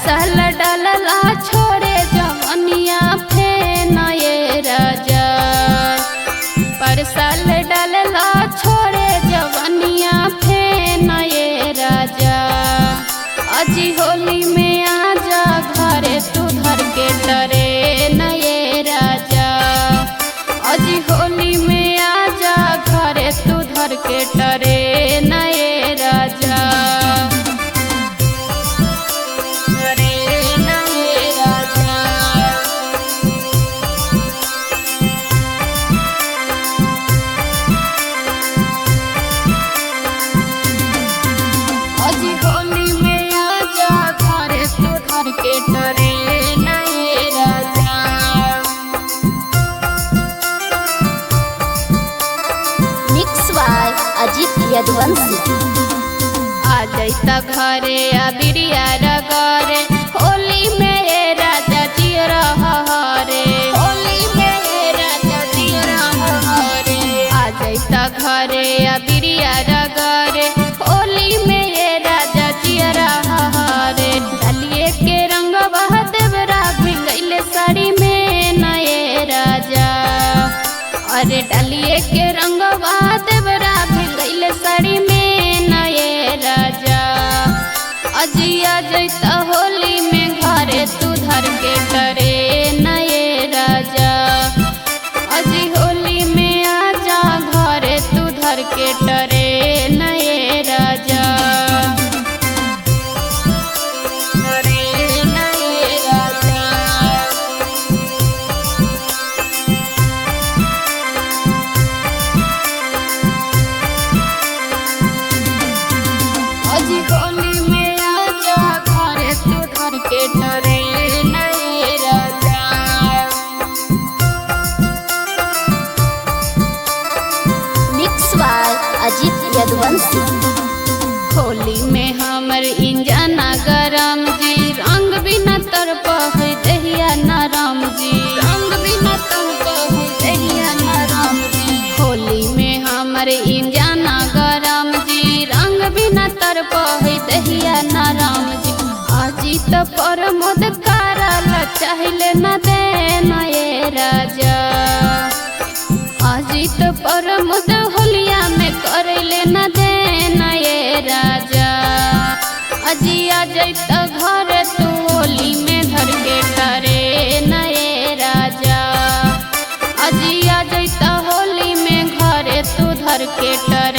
साल डालला छोड़े जवनिया फेन ये राजा। पर साल डालला छोड़े जवनिया फेन ये राजा। अजी होली में आजा घरे तू धर के डरे न ये राजा। अजी होली में आजा घरे तू धर के डरे न ये राजा। अजीत यदुवंशी आ जाता घरे अबिरिया रगरे होली में ये राजा जी रे। होली में ये राजा जी रे। आ जाता घरे अबिरिया रगरे होली में ये राजा जी रे। डालिए के रंग बह देवरा भिंगैले साड़ी में न ये राजा। अरे डालिए के रंग बह देवरा साड़ी में न ये राजा। अजिया जैता होली में घरे तू धर के डरे न ये राजा। अजी होली में आजा घरे तू धर के डरे न ये राजा। अजीत यदुवंशी होली में हमर इंजना गरम जी। रंग बिना तरप है दहिया नरम जी। रंग बिना तरप है दहिया नरम जी। होली में हमर इंजना गरम जी। रंग बिना तरप है दहिया नरम जी। अजीत पर मोद करल चाहले न देना ये राजा। अजीत पर मुद होलिया में करले न देना ये राजा। अजिया जैता घर तू होली में धर के डरे न ये राजा। अजिया जैता होली में घरे तू धर के डरे।